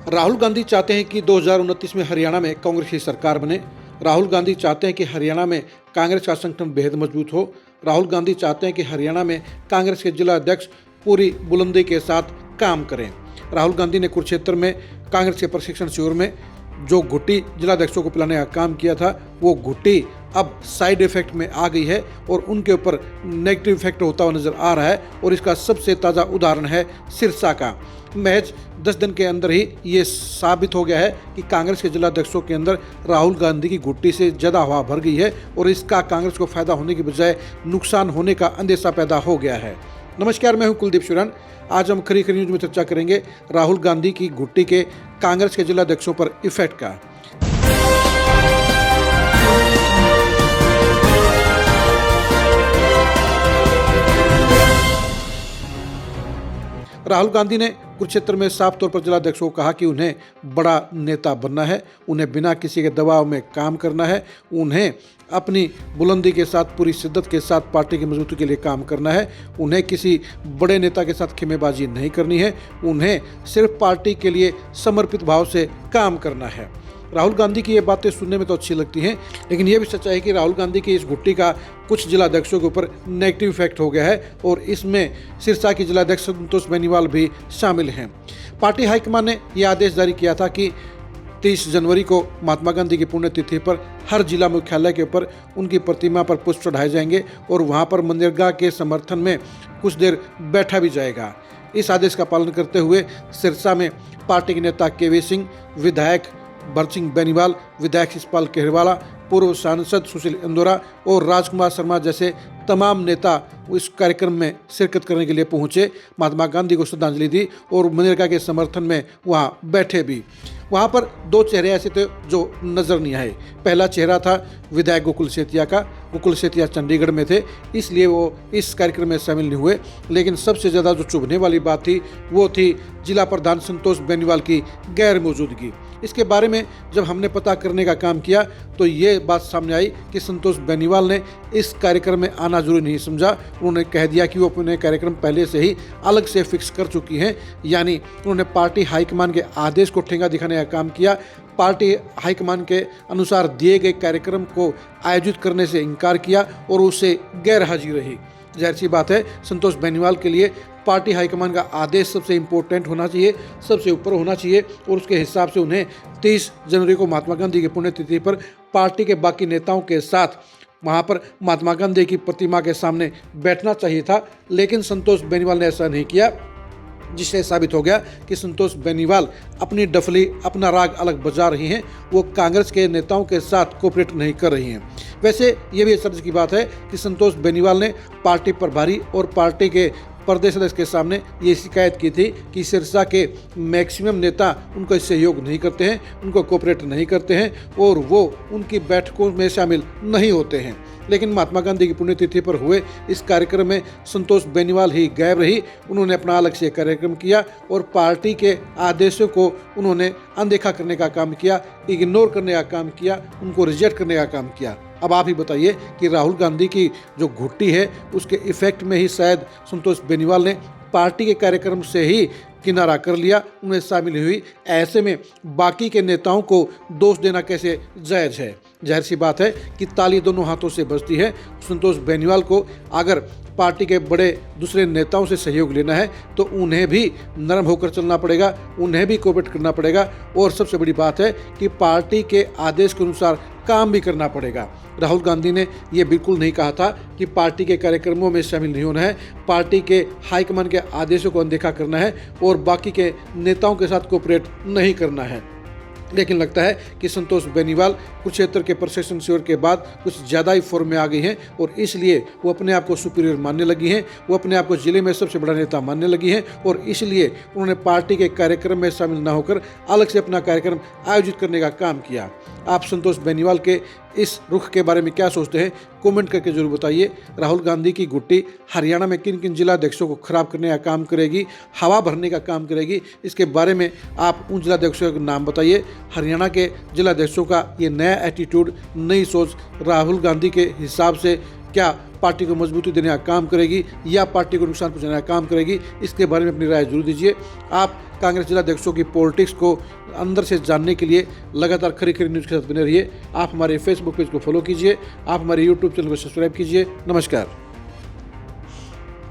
राहुल गांधी चाहते हैं कि 2029 में हरियाणा में कांग्रेस की सरकार बने। राहुल गांधी चाहते हैं कि हरियाणा में कांग्रेस का संगठन बेहद मजबूत हो। राहुल गांधी चाहते हैं कि हरियाणा में कांग्रेस के जिला अध्यक्ष पूरी बुलंदी के साथ काम करें। राहुल गांधी ने कुरुक्षेत्र में कांग्रेस के प्रशिक्षण शिविर में जो घुट्टी जिलाध्यक्षों को पिलाने का काम किया था, वो घुट्टी अब साइड इफेक्ट में आ गई है और उनके ऊपर नेगेटिव इफेक्ट होता हुआ नजर आ रहा है। और इसका सबसे ताज़ा उदाहरण है सिरसा का। महज 10 दिन के अंदर ही ये साबित हो गया है कि कांग्रेस के जिलाध्यक्षों के अंदर राहुल गांधी की घुट्टी से ज़्यादा हवा भर गई है और इसका कांग्रेस को फायदा होने की बजाय नुकसान होने का अंदेशा पैदा हो गया है। नमस्कार, मैं हूं कुलदीप शिवरान। आज हम खरी न्यूज में चर्चा करेंगे राहुल गांधी की घुट्टी के कांग्रेस के जिलाध्यक्षों पर इफेक्ट का। राहुल गांधी ने कुरुक्षेत्र में साफ तौर पर जिलाध्यक्षों को कहा कि उन्हें बड़ा नेता बनना है, उन्हें बिना किसी के दबाव में काम करना है, उन्हें अपनी बुलंदी के साथ पूरी शिद्दत के साथ पार्टी की मजबूती के लिए काम करना है, उन्हें किसी बड़े नेता के साथ खेमेबाजी नहीं करनी है, उन्हें सिर्फ पार्टी के लिए समर्पित भाव से काम करना है। राहुल गांधी की ये बातें सुनने में तो अच्छी लगती हैं, लेकिन ये भी सच्चाई है कि राहुल गांधी की इस घुट्टी का कुछ जिलाध्यक्षों के ऊपर नेगेटिव इफेक्ट हो गया है और इसमें सिरसा की जिलाध्यक्ष संतोष बेनीवाल भी शामिल हैं। पार्टी हाईकमान ने यह आदेश जारी किया था कि 30 जनवरी को महात्मा गांधी की पुण्यतिथि पर हर जिला मुख्यालय के ऊपर उनकी प्रतिमा पर पुष्प चढ़ाए जाएंगे और वहाँ पर मनरेगा के समर्थन में कुछ देर बैठा भी जाएगा। इस आदेश का पालन करते हुए सिरसा में पार्टी के नेता केवी सिंह, विधायक बरसिंह बेनीवाल, विधायक शिषपाल केहरवाला, पूर्व सांसद सुशील इंदौरा और राजकुमार शर्मा जैसे तमाम नेता इस कार्यक्रम में शिरकत करने के लिए पहुंचे, महात्मा गांधी को श्रद्धांजलि दी और मनरेगा के समर्थन में वहां बैठे भी। वहां पर दो चेहरे ऐसे थे जो नजर नहीं आए। पहला चेहरा था विधायक गोकुल सेतिया का। गोकुल सेतिया चंडीगढ़ में थे, इसलिए वो इस कार्यक्रम में शामिल नहीं हुए। लेकिन सबसे ज़्यादा जो चुभने वाली बात थी वो थी जिला प्रधान संतोष बेनीवाल की गैर मौजूदगी। इसके बारे में जब हमने पता करने का काम किया तो ये बात सामने आई कि संतोष बेनीवाल ने इस कार्यक्रम में आना जरूरी नहीं समझा। उन्होंने कह दिया कि वो अपने कार्यक्रम पहले से ही अलग से फिक्स कर चुकी हैं, यानी उन्होंने पार्टी हाईकमान के आदेश को ठेंगा दिखाने का काम किया। पार्टी हाईकमान के अनुसार दिए गए कार्यक्रम को आयोजित करने से इनकार किया और उससे गैर हाजिर रही। जाहिर सी बात है, संतोष बेनीवाल के लिए पार्टी हाईकमान का आदेश सबसे इम्पोर्टेंट होना चाहिए, सबसे ऊपर होना चाहिए और उसके हिसाब से उन्हें 30 जनवरी को महात्मा गांधी की पुण्यतिथि पर पार्टी के बाकी नेताओं के साथ वहाँ पर महात्मा गांधी की प्रतिमा के सामने बैठना चाहिए था। लेकिन संतोष बेनीवाल ने ऐसा नहीं किया, जिससे साबित हो गया कि संतोष बेनीवाल अपनी डफली, अपना राग अलग बजा रही हैं। वो कांग्रेस के नेताओं के साथ कोऑपरेट नहीं कर रही हैं। वैसे ये भी सर्ज की बात है कि संतोष बेनीवाल ने पार्टी प्रभारी और पार्टी के प्रदेश अध्यक्ष के सामने ये शिकायत की थी कि सिरसा के मैक्सिमम नेता उनको सहयोग नहीं करते हैं, उनको कोऑपरेट नहीं करते हैं और वो उनकी बैठकों में शामिल नहीं होते हैं। लेकिन महात्मा गांधी की पुण्यतिथि पर हुए इस कार्यक्रम में संतोष बेनीवाल ही गायब रही। उन्होंने अपना अलग से कार्यक्रम किया और पार्टी के आदेशों को उन्होंने अनदेखा करने का काम किया, इग्नोर करने का काम किया, उनको रिजेक्ट करने का काम किया। अब आप ही बताइए कि राहुल गांधी की जो घुट्टी है उसके इफेक्ट में ही शायद संतोष बेनीवाल ने पार्टी के कार्यक्रम से ही किनारा कर लिया, उनमें शामिल हुई। ऐसे में बाकी के नेताओं को दोष देना कैसे जायज़ है? जाहिर सी बात है कि ताली दोनों हाथों से बजती है। संतोष बेनीवाल को अगर पार्टी के बड़े दूसरे नेताओं से सहयोग लेना है तो उन्हें भी नरम होकर चलना पड़ेगा, उन्हें भी कोऑपरेट करना पड़ेगा और सबसे बड़ी बात है कि पार्टी के आदेश के अनुसार काम भी करना पड़ेगा। राहुल गांधी ने यह बिल्कुल नहीं कहा था कि पार्टी के कार्यक्रमों में शामिल नहीं होना है, पार्टी के हाईकमान के आदेशों को अनदेखा करना है और बाकी के नेताओं के साथ कोऑपरेट नहीं करना है। लेकिन लगता है कि संतोष बेनीवाल कुरुक्षेत्र के प्रशिक्षण शिविर के बाद कुछ ज़्यादा ही फॉर्म में आ गई हैं और इसलिए वो अपने आप को सुपीरियर मानने लगी हैं, वो अपने आप को जिले में सबसे बड़ा नेता मानने लगी हैं और इसलिए उन्होंने पार्टी के कार्यक्रम में शामिल न होकर अलग से अपना कार्यक्रम आयोजित करने का काम किया। आप संतोष बेनीवाल के इस रुख के बारे में क्या सोचते हैं? कमेंट करके जरूर बताइए। राहुल गांधी की घुट्टी हरियाणा में किन किन जिलाध्यक्षों को खराब करने का काम करेगी, हवा भरने का काम करेगी, इसके बारे में आप उन जिलाध्यक्षों के नाम बताइए। हरियाणा के जिलाध्यक्षों का ये नया एटीट्यूड, नई सोच राहुल गांधी के हिसाब से क्या पार्टी को मजबूती देने का काम करेगी या पार्टी को नुकसान पहुंचाने का काम करेगी, इसके बारे में अपनी राय जरूर दीजिए। आप कांग्रेस जिलाध्यक्षों की पॉलिटिक्स को अंदर से जानने के लिए लगातार खरी खरी न्यूज़ के साथ बने रहिए। आप हमारे फेसबुक पेज को फॉलो कीजिए, आप हमारे यूट्यूब चैनल को सब्सक्राइब कीजिए। नमस्कार।